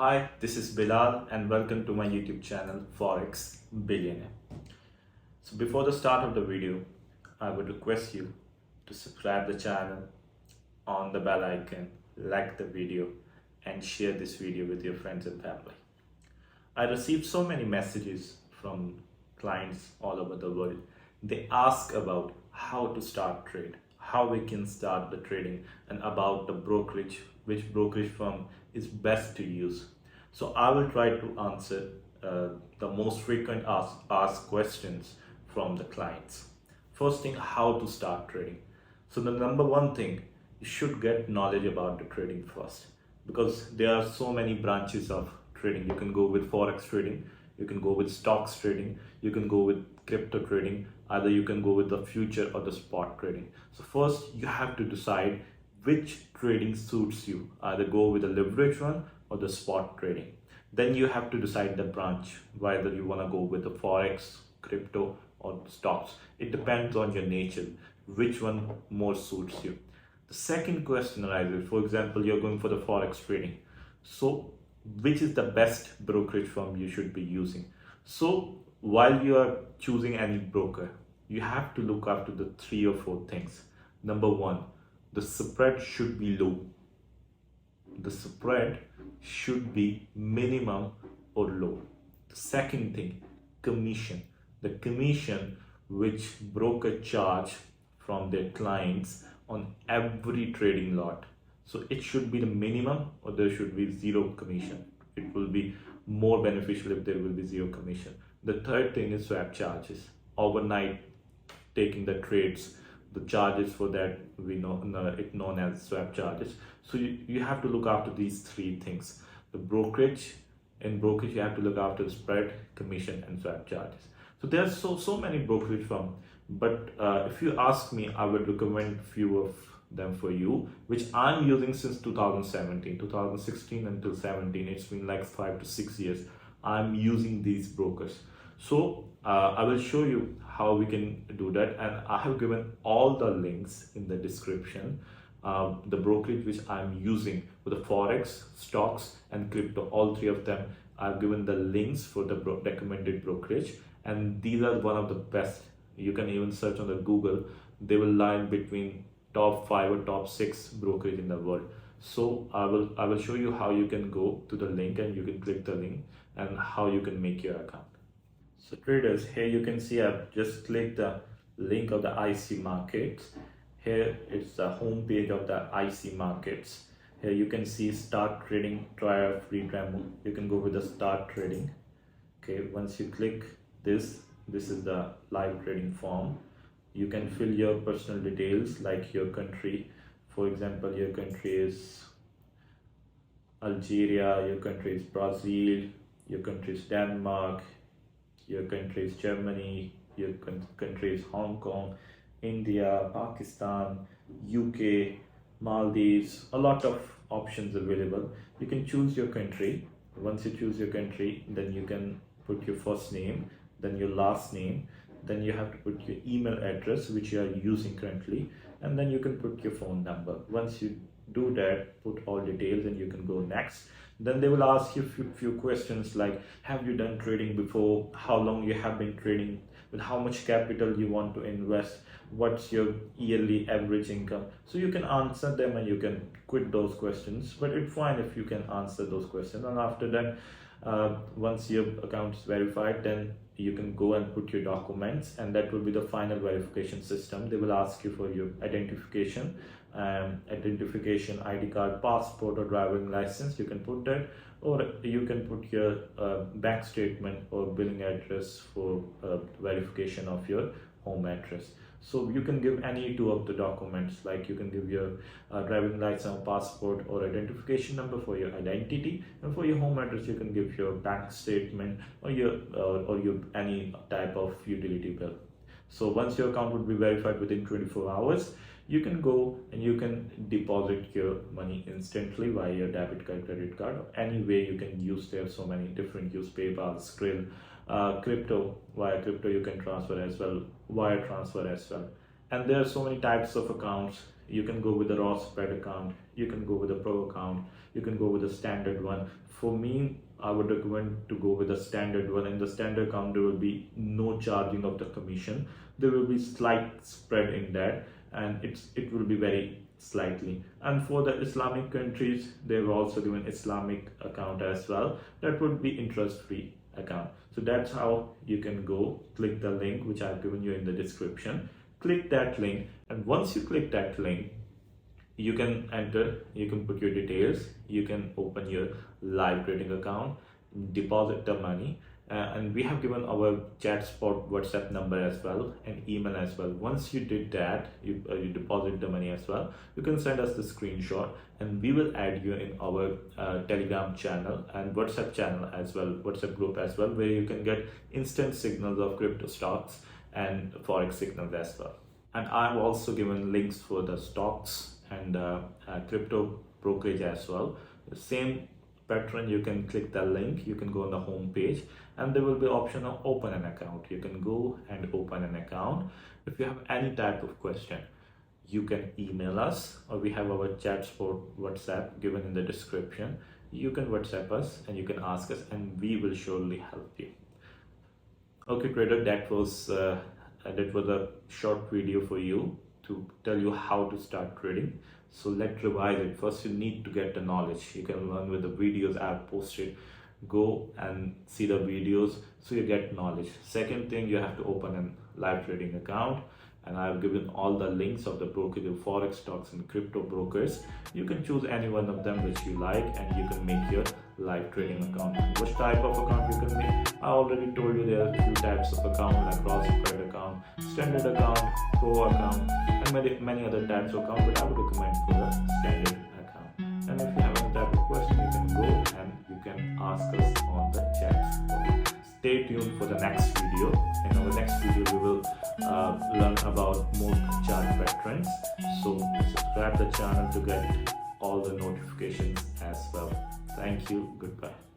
Hi, this is Bilal and welcome to my YouTube channel Forex Billionaire. So before the start of the video, I would request you to subscribe the channel, on the bell icon, like the video and share this video with your friends and family. I received so many messages from clients all over the world. They ask about how to start trade, how we can start the trading, and about the brokerage, which brokerage firm is best to use. So I will try to answer the most frequent asked questions from the clients. First thing, how to start trading. So the number one thing, you should get knowledge about the trading first, because there are so many branches of trading. You can go with forex trading, you can go with stocks trading, you can go with crypto trading, either you can go with the future or the spot trading. So first you have to decide which trading suits you, either go with the leverage one or the spot trading. Then you have to decide the branch, whether you want to go with the forex, crypto or stocks. It depends on your nature, which one more suits you. The second question arises, for example, you're going for the forex trading. So which is the best brokerage firm you should be using? So while you are choosing any broker, you have to look after the 3 or 4 things. Number one, the spread should be low. The spread should be minimum or low. The second thing, commission. The commission which broker charge from their clients on every trading lot. So it should be the minimum, or there should be zero commission. It will be more beneficial if there will be zero commission. The third thing is swap charges. Overnight taking the trades, the charges for that we know it known as swap charges. So you have to look after these 3 things. The brokerage, in brokerage you have to look after the spread, commission and swap charges. So there are so many brokerage firms, but if you ask me, I would recommend few of them for you, which I'm using since 2016 until 17. It's been like 5 to 6 years I'm using these brokers. So I will show you how we can do that, and I have given all the links in the description. The brokerage which I'm using for the forex, stocks and crypto, all 3 of them, I've given the links for the recommended brokerage, and these are one of the best. You can even search on the Google, they will lie between top 5 or top 6 brokerage in the world. So I will show you how you can go to the link and you can click the link and how you can make your account. So traders, here you can see I've just clicked the link of the IC markets. Here it's the home page of the IC markets. Here you can see start trading, try a free demo. You can go with the start trading. Okay, once you click this is the live trading form. You can fill your personal details like your country. For example, your country is Algeria, your country is Brazil, your country is Denmark, your country is Germany, your country is Hong Kong, India, Pakistan, UK, Maldives. A lot of options available. You can choose your country. Once you choose your country, then you can put your first name, then your last name, then you have to put your email address which you are using currently, and then you can put your phone number. Once you do that, put all details and you can go next. Then they will ask you few questions like, have you done trading before, how long you have been trading, with how much capital you want to invest, what's your yearly average income. So you can answer them and you can quit those questions, but it's fine if you can answer those questions. And after that, once your account is verified, then you can go and put your documents, and that will be the final verification system. They will ask you for your identification, ID card, passport or driving license. You can put that, or you can put your bank statement or billing address for verification of your home address. So you can give any 2 of the documents, like you can give your driving license, passport or identification number for your identity, and for your home address you can give your bank statement or your any type of utility bill. So once your account would be verified within 24 hours, you can go and you can deposit your money instantly via your debit card, credit card, or any way you can use. There are so many different use, PayPal, Skrill, crypto. Via crypto you can transfer as well, wire transfer as well. And there are so many types of accounts. You can go with the raw spread account, you can go with the pro account, you can go with the standard one. For me, I would recommend to go with the standard one. In the standard account, there will be no charging of the commission. There will be slight spread in that, and it will be very slightly. And for the Islamic countries, they've also given Islamic account as well. That would be interest free account. So that's how you can go. Click the link which I've given you in the description. Click that link, and once you click that link, you can enter, you can put your details, you can open your live trading account, deposit the money, and we have given our chat spot WhatsApp number as well and email as well. Once you did that, you deposit the money as well, you can send us the screenshot and we will add you in our Telegram channel and WhatsApp channel as well, WhatsApp group as well, where you can get instant signals of crypto stocks and forex signals as well. And I've also given links for the stocks and crypto brokerage as well. The same pattern, you can click the link, you can go on the home page, and there will be option of open an account. You can go and open an account. If you have any type of question, you can email us, or we have our chat for WhatsApp given in the description. You can WhatsApp us and you can ask us, and we will surely help you. Okay, trader, that was a short video for you to tell you how to start trading. So let's revise it. First, you need to get the knowledge. You can learn with the videos I've posted. Go and see the videos so you get knowledge. Second thing, you have to open a live trading account, and I've given all the links of the brokerage of forex stocks and crypto brokers. You can choose any one of them which you like, and you can make your live trading account. Which type of account you can make? I already told you there are a few types of account, like cross spread account, standard account, pro account, and many other types of account, but I would recommend for the standard account. And if you have any type of question, you can go and you can ask us on the chat. Stay tuned for the next video. In our next video, we will learn about more chart patterns. So subscribe the channel to get all the notifications as well. Thank you. Goodbye.